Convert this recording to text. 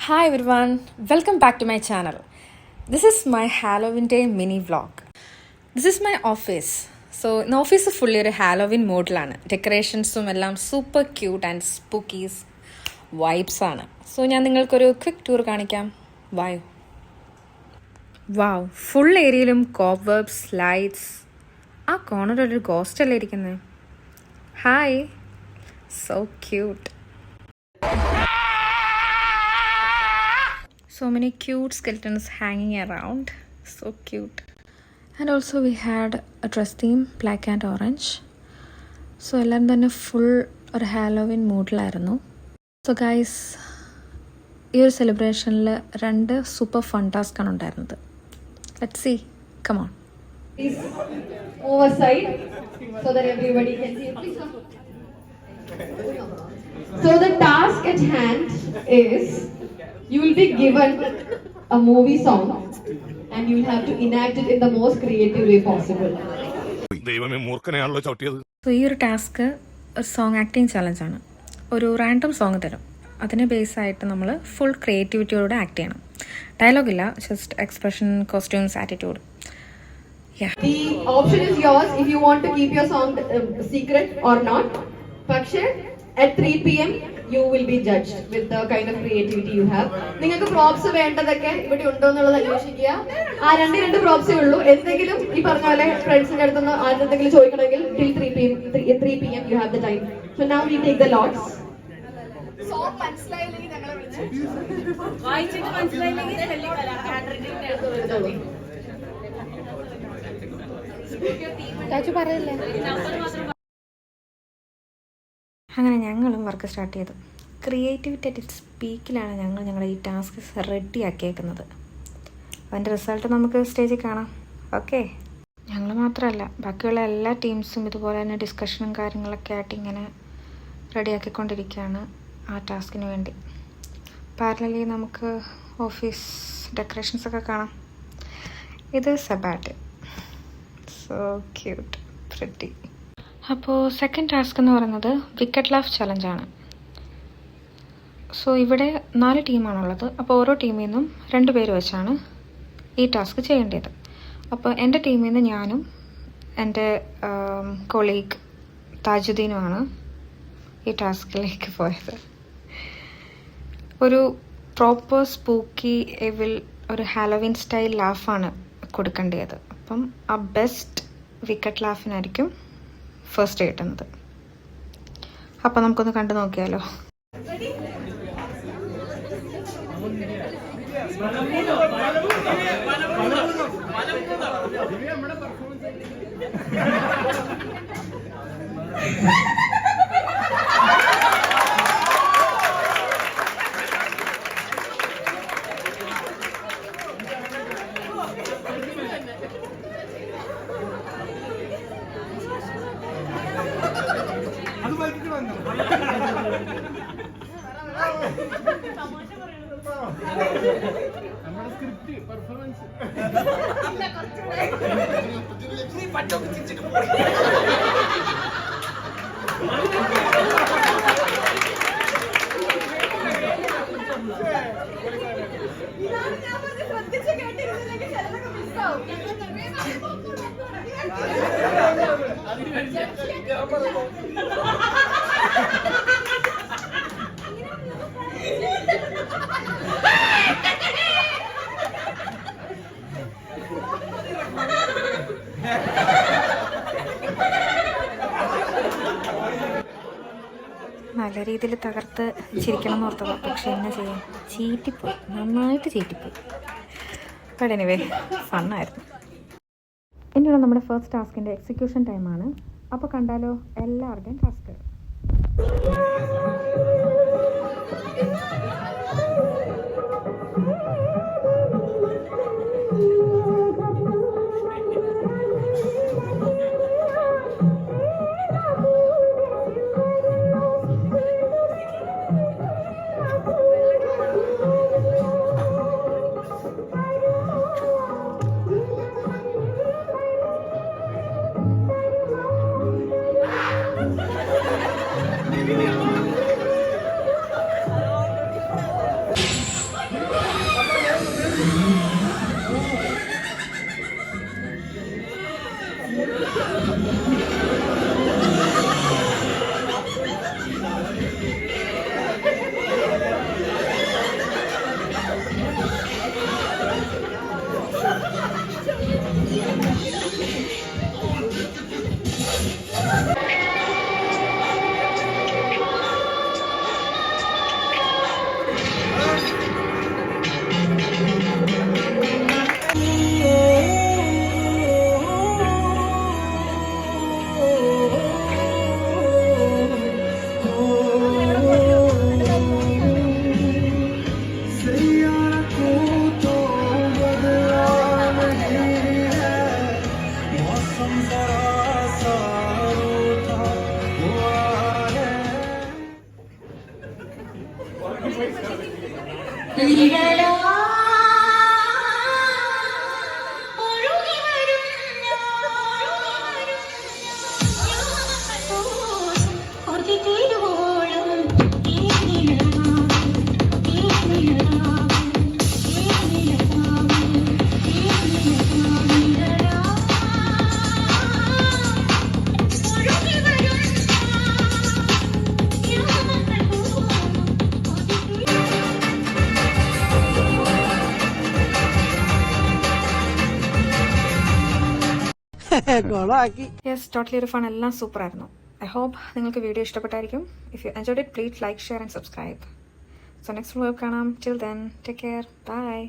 Hi everyone, welcome back to my channel. This is my Halloween Day mini vlog. This is my office. So in office fully ഒരു Halloween മോഡിലാണ്. ഡെക്കറേഷൻസും എല്ലാം super cute and സ്പൂക്കീസ് vibes ആണ്. So ഞാൻ നിങ്ങൾക്കൊരു quick tour കാണിക്കാം. വാവ്, full ഏരിയയിലും കോബ്വെബ്സ്, lights. ആ കോർണറിൽ ഒരു ഗോസ്റ്റ് അല്ലേ ഇരിക്കുന്നത്? Hi, so cute. So many cute skeletons hanging around, so cute. And also we had a dress theme, black and orange. So എല്ലാം തന്നെ ഫുൾ ഒരു ഹാലോവിൻ മൂഡിലായിരുന്നു. സോ ഗൈസ്, ഈ ഒരു സെലിബ്രേഷനിൽ രണ്ട് സൂപ്പർ ഫൺ ടാസ്ക് ആണ് ഉണ്ടായിരുന്നത്. Let's see, come on. Overside so that everybody can see. Please come. So the task at hand is you will be given a movie song and you will have to enact it in the most creative way possible. So ഈ ഒരു task ഒരു song acting ചലഞ്ചാണ്. ഒരു random song തരും, അതിനെ base ആയിട്ട് നമ്മൾ full ക്രിയേറ്റിവിറ്റിയോടെ act ചെയ്യണം. Dialogue ഇല്ല, just expression, costumes, attitude. The option is yours if you want to keep your song secret or not. പക്ഷേ at 3 p.m. you will be judged with the kind of creativity you have. നിങ്ങൾക്ക് props വേണ്ടതൊക്കെ ഇവിടെ ഉണ്ടോ എന്നുള്ളത് അന്വേഷിക്കുക. ആ രണ്ട് പ്രോപ്സേ ഉള്ളൂ. എന്തെങ്കിലും ഈ പറഞ്ഞ പോലെ ഫ്രണ്ട്സിന്റെ അടുത്തുനിന്ന് ആരെന്തെങ്കിലും ചോദിക്കണമെങ്കിൽ till 3 p.m. you have the time. So now we take the lots. Song മനസ്സിലായില്ലെങ്കിൽ ഞങ്ങളെ വിളിച്ചു വായിച്ചിട്ട് മനസ്സിലായില്ലെങ്കിൽ അങ്ങനെ ഞങ്ങളും വർക്ക് സ്റ്റാർട്ട് ചെയ്തു. ക്രിയേറ്റിവിറ്റി അറ്റ് ഇറ്റ്സ് പീക്കിലാണ് ഞങ്ങളുടെ ഈ ടാസ്ക് റെഡി ആക്കിയേക്കുന്നത്. അതിൻ്റെ റിസൾട്ട് നമുക്ക് സ്റ്റേജിൽ കാണാം. ഓക്കെ, ഞങ്ങൾ മാത്രമല്ല, ബാക്കിയുള്ള എല്ലാ ടീംസും ഇതുപോലെ തന്നെ ഡിസ്കഷനും കാര്യങ്ങളൊക്കെ ആയിട്ട് ഇങ്ങനെ റെഡിയാക്കിക്കൊണ്ടിരിക്കുകയാണ് ആ ടാസ്കിന് വേണ്ടി. പാരലലി നമുക്ക് ഓഫീസ് ഡെക്കറേഷൻസൊക്കെ കാണാം. ഇത് സെബാറ്റ്, സോ ക്യൂട്ട്, പ്രിറ്റി. അപ്പോൾ സെക്കൻഡ് ടാസ്ക് എന്ന് പറയുന്നത് വിക്കറ്റ് ലാഫ് ചലഞ്ചാണ്. സോ ഇവിടെ 4 ടീമാണുള്ളത്. അപ്പോൾ ഓരോ ടീമിൽ നിന്നും 2 പേര് വെച്ചാണ് ഈ ടാസ്ക് ചെയ്യേണ്ടത്. അപ്പോൾ എൻ്റെ ടീമിൽ നിന്ന് ഞാനും എൻ്റെ കൊളീഗ് താജുദ്ദീനുമാണ് ഈ ടാസ്കിലേക്ക് പോയത്. ഒരു പ്രോപ്പർ സ്പൂക്കി എവിൽ ഒരു ഹാലോവിൻ സ്റ്റൈൽ ലാഫാണ് കൊടുക്കേണ്ടത്. അപ്പം ആ ബെസ്റ്റ് വിക്കറ്റ് ലാഫിനായിരിക്കും ഫസ്റ്റ് കിട്ടുന്നത്. അപ്പം നമുക്കൊന്ന് കണ്ടു നോക്കിയാലോ. നല്ല രീതിയിൽ തകർത്ത് ചിരിക്കണം എന്ന് ഓർത്തതാണ്, പക്ഷെ എന്നാ ചെയ്യാം, ചീറ്റിപ്പോയി, നന്നായിട്ട് ചീറ്റിപ്പോയി. But anyway, ഫണ്ണായിരുന്നു. ഇനിയുള്ള നമ്മുടെ ഫസ്റ്റ് ടാസ്കിൻ്റെ എക്സിക്യൂഷൻ ടൈമാണ്. അപ്പോൾ കണ്ടാലോ എല്ലാവരുടെയും ടാസ്ക്. യെസ്, ടോട്ടലി ഒരു ഫൺ, എല്ലാം സൂപ്പർ ആയിരുന്നു. ഐ ഹോപ്പ് നിങ്ങൾക്ക് വീഡിയോ ഇഷ്ടപ്പെട്ടായിരിക്കും. If you enjoyed it please like, share and subscribe. So next vlog കാണാം. Till then take care, by.